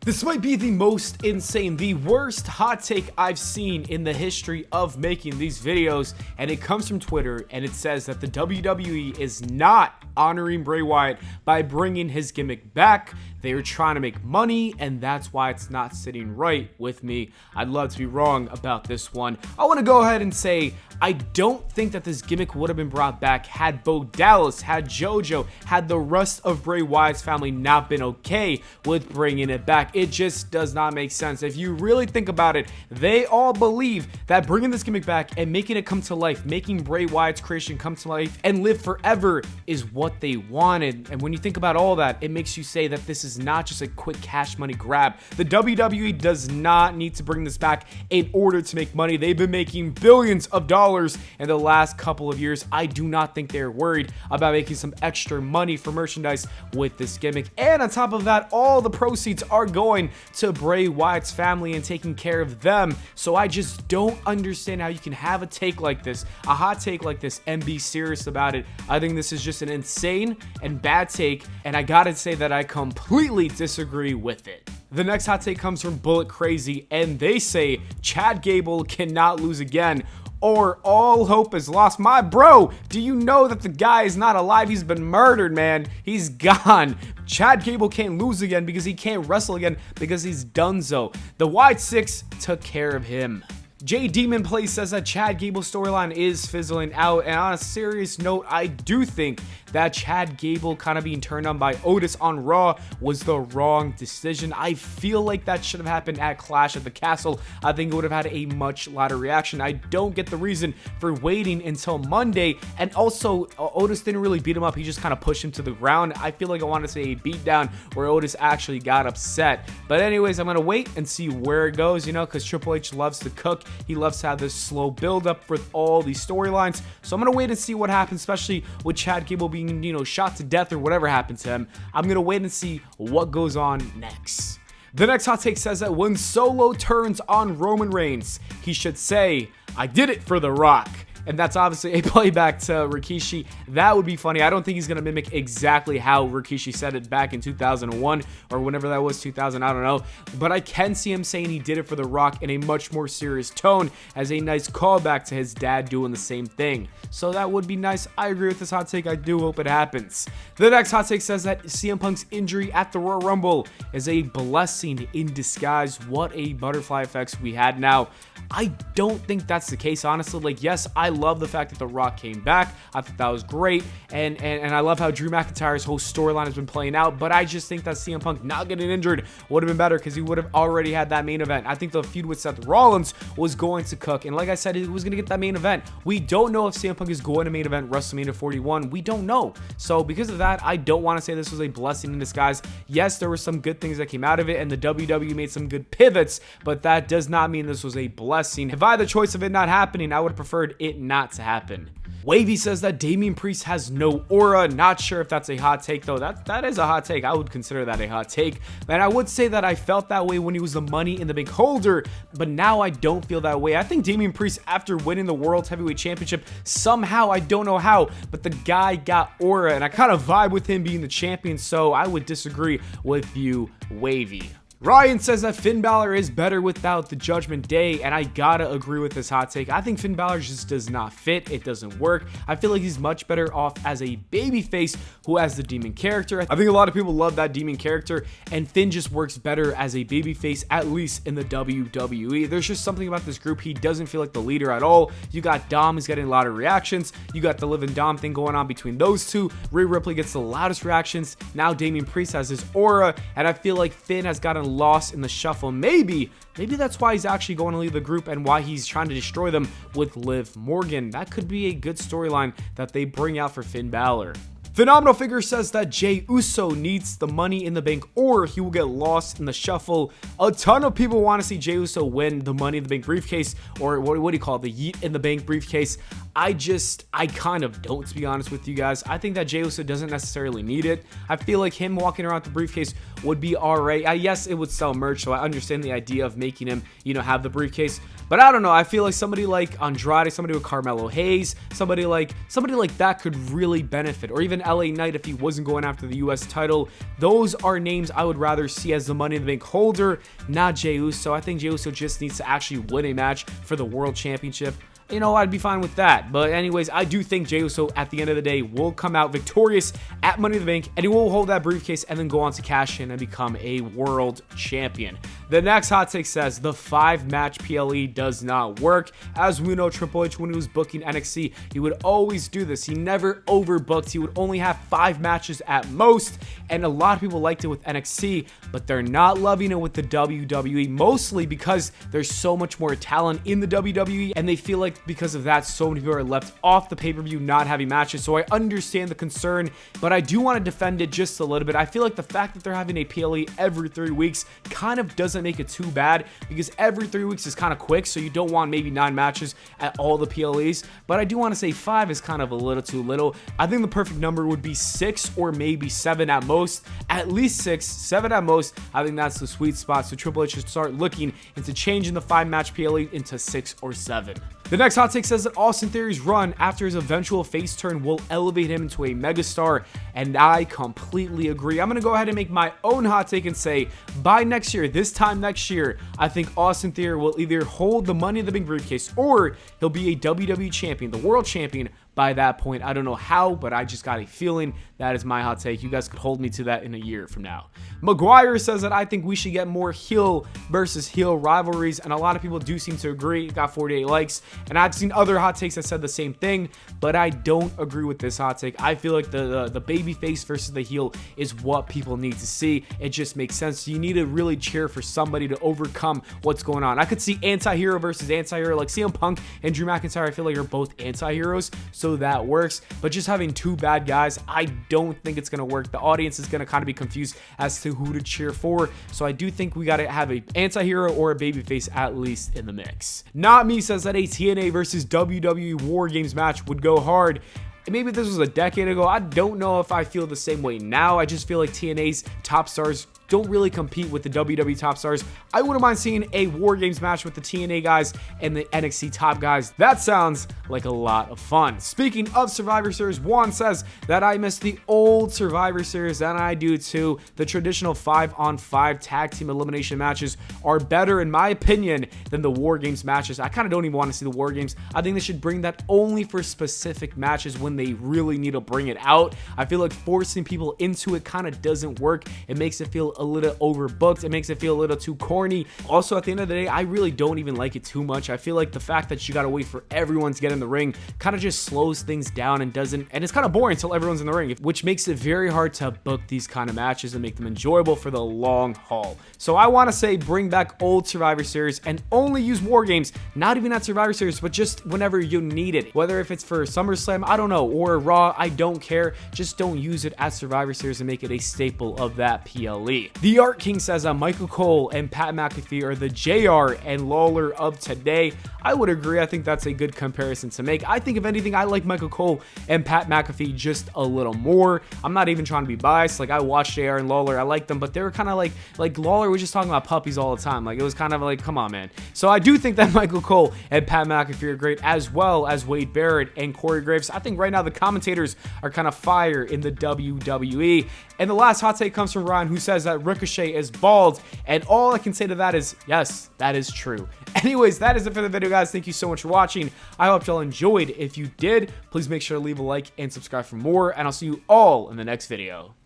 This might be the most insane, the worst hot take I've seen in the history of making these videos, and it comes from Twitter, and it says that the WWE is not honoring Bray Wyatt by bringing his gimmick back. They are trying to make money, and that's why it's not sitting right with me. I'd love to be wrong about this one. I want to go ahead and say I don't think that this gimmick would have been brought back had Bo Dallas, had JoJo, had the rest of Bray Wyatt's family not been okay with bringing it back. It just does not make sense. If you really think about it, they all believe that bringing this gimmick back and making it come to life, making Bray Wyatt's creation come to life and live forever is what they wanted. And when you think about all that, it makes you say that this is not just a quick cash money grab. The WWE does not need to bring this back in order to make money. They've been making billions of dollars in the last couple of years. I do not think they're worried about making some extra money for merchandise with this gimmick. And on top of that, all the proceeds are going to Bray Wyatt's family and taking care of them. So I just don't understand how you can have a take like this, a hot take like this, and be serious about it. I think this is just an insane and bad take, and I gotta say that I completely disagree with it. The next hot take comes from Bullet Crazy, and they say Chad Gable cannot lose again, or all hope is lost. My bro, do you know that the guy is not alive? He's been murdered, man. He's gone. Chad Gable can't lose again because he can't wrestle again because he's donezo. The White Six took care of him. J Demon Play says that Chad Gable's storyline is fizzling out, and on a serious note, I do think that Chad Gable kind of being turned on by Otis on Raw was the wrong decision. I feel like that should have happened at Clash at the Castle. I think it would have had a much louder reaction. I don't get the reason for waiting until Monday, and also Otis didn't really beat him up. He just kind of pushed him to the ground. I feel like I want to say a beatdown where Otis actually got upset. But anyways, I'm going to wait and see where it goes, because Triple H loves to cook. He loves to have this slow build up with all these storylines. So I'm going to wait and see what happens, especially with Chad Gable being, shot to death or whatever happened to him. I'm going to wait and see what goes on next. The next hot take says that when Solo turns on Roman Reigns, he should say, "I did it for The Rock." And that's obviously a playback to Rikishi. That would be funny. I don't think he's going to mimic exactly how Rikishi said it back in 2001 or whenever that was, 2000, I don't know. But I can see him saying he did it for The Rock in a much more serious tone as a nice callback to his dad doing the same thing. So that would be nice. I agree with this hot take. I do hope it happens. The next hot take says that CM Punk's injury at the Royal Rumble is a blessing in disguise. What a butterfly effects we had now. I don't think that's the case, honestly. Yes, I love the fact that The Rock came back. I thought that was great, and I love how Drew McIntyre's whole storyline has been playing out, but I just think that CM Punk not getting injured would have been better because he would have already had that main event. I think the feud with Seth Rollins was going to cook, and like I said, he was going to get that main event. We don't know if CM Punk is going to main event WrestleMania 41. We don't know. So because of that, I don't want to say this was a blessing in disguise. Yes, there were some good things that came out of it, and the WWE made some good pivots, but that does not mean this was a blessing. If I had the choice of it not happening, I would have preferred it not to happen. Wavy says that Damian Priest has no aura. Not sure if that's a hot take, though. That is a hot take. I would consider that a hot take. And I would say that I felt that way when he was the Money in the Bank holder, but now I don't feel that way. I think Damian Priest, after winning the World Heavyweight Championship, somehow, I don't know how, but the guy got aura, and I kind of vibe with him being the champion, so I would disagree with you, Wavy. Ryan says that Finn Balor is better without the Judgment Day, and I gotta agree with this hot take. I think Finn Balor just does not fit. It doesn't work. I feel like he's much better off as a babyface who has the demon character. I think a lot of people love that demon character, and Finn just works better as a babyface, at least in the WWE. There's just something about this group. He doesn't feel like the leader at all. You got Dom, who's getting a lot of reactions. You got the Liv and Dom thing going on between those two. Rhea Ripley gets the loudest reactions. Now Damian Priest has his aura, and I feel like Finn has gotten lost in the shuffle. Maybe that's why he's actually going to leave the group and why he's trying to destroy them with Liv Morgan. That could be a good storyline that they bring out for Finn Balor. Phenomenal Figure says that Jey Uso needs the Money in the Bank or he will get lost in the shuffle. A ton of people want to see Jey Uso win the Money in the Bank briefcase, or what do you call it, the Yeet in the Bank briefcase. I kind of don't, to be honest with you guys. I think that Jey Uso doesn't necessarily need it. I feel like him walking around with the briefcase would be alright. Yes, it would sell merch, so I understand the idea of making him, have the briefcase. But I don't know. I feel like somebody like Andrade, somebody with Carmelo Hayes, somebody like that could really benefit. Or even LA Knight if he wasn't going after the US title. Those are names I would rather see as the Money in the Bank holder, not Jey Uso. I think Jey Uso just needs to actually win a match for the World Championship. I'd be fine with that. But anyways, I do think Jey Uso at the end of the day will come out victorious at Money in the Bank, and he will hold that briefcase and then go on to cash in and become a world champion. The next hot take says the 5-match PLE does not work. As we know, Triple H, when he was booking NXT, he would always do this. He never overbooked. He would only have 5 matches at most, and a lot of people liked it with NXT, but they're not loving it with the WWE, mostly because there's so much more talent in the WWE, and they feel like because of that, so many people are left off the pay-per-view not having matches. So I understand the concern, but I do want to defend it just a little bit. I feel like the fact that they're having a PLE every 3 weeks kind of doesn't make it too bad, because every 3 weeks is kind of quick, so you don't want maybe 9 matches at all the PLEs. But I do want to say 5 is kind of a little too little. I think the perfect number would be 6 or maybe 7 at most. At least 6, 7 at most. I think that's the sweet spot. So Triple H should start looking into changing the 5-match PLE into 6 or 7. The next hot take says that Austin Theory's run after his eventual face turn will elevate him into a megastar, and I completely agree. I'm going to go ahead and make my own hot take and say, by next year, this time next year, I think Austin Theory will either hold the Money in the Bank briefcase or he'll be a WWE champion, the world champion, by that point. I don't know how, but I just got a feeling. That is my hot take. You guys could hold me to that in a year from now. Maguire says that I think we should get more heel versus heel rivalries, and a lot of people do seem to agree. It got 48 likes, and I've seen other hot takes that said the same thing, but I don't agree with this hot take. I feel like the baby face versus the heel is what people need to see. It just makes sense. You need to really cheer for somebody to overcome what's going on. I could see anti-hero versus anti-hero, like CM Punk and Drew McIntyre. I feel like are both anti-heroes, so that works. But just having 2 bad guys, I don't think it's going to work. The audience is going to kind of be confused as to who to cheer for. So I do think we got to have an anti-hero or a babyface at least in the mix. Not Me says that a TNA versus WWE War Games match would go hard. Maybe this was a decade ago. I don't know if I feel the same way now. I just feel like TNA's top stars don't really compete with the WWE top stars. I wouldn't mind seeing a War Games match with the TNA guys and the NXT top guys. That sounds like a lot of fun. Speaking of Survivor Series, Juan says that I miss the old Survivor Series, and I do too. The traditional 5-on-5 tag team elimination matches are better, in my opinion, than the War Games matches. I kind of don't even want to see the War Games. I think they should bring that only for specific matches when they really need to bring it out. I feel like forcing people into it kind of doesn't work. It makes it feel a little overbooked. It makes it feel a little too corny. Also, at the end of the day, I really don't even like it too much. I feel like the fact that you gotta wait for everyone to get in the ring kind of just slows things down and it's kind of boring until everyone's in the ring, which makes it very hard to book these kind of matches and make them enjoyable for the long haul. So I want to say bring back old Survivor Series and only use War Games, not even at Survivor Series, but just whenever you need it. Whether if it's for SummerSlam, I don't know, or Raw, I don't care. Just don't use it at Survivor Series and make it a staple of that PLE. The Art King says that Michael Cole and Pat McAfee are the JR and Lawler of today. I would agree. I think that's a good comparison to make. I think if anything, I like Michael Cole and Pat McAfee just a little more. I'm not even trying to be biased. Like, I watched JR and Lawler. I like them, but they were kind of like Lawler was just talking about puppies all the time. Like, it was kind of like, come on, man. So I do think that Michael Cole and Pat McAfee are great, as well as Wade Barrett and Corey Graves. I think right now the commentators are kind of fire in the WWE. And the last hot take comes from Ryan, who says that Ricochet is bald, and all I can say to that is, yes, that is true. Anyways, that is it for the video, guys. Thank you so much for watching. I hope y'all enjoyed. If you did, please make sure to leave a like and subscribe for more, and I'll see you all in the next video.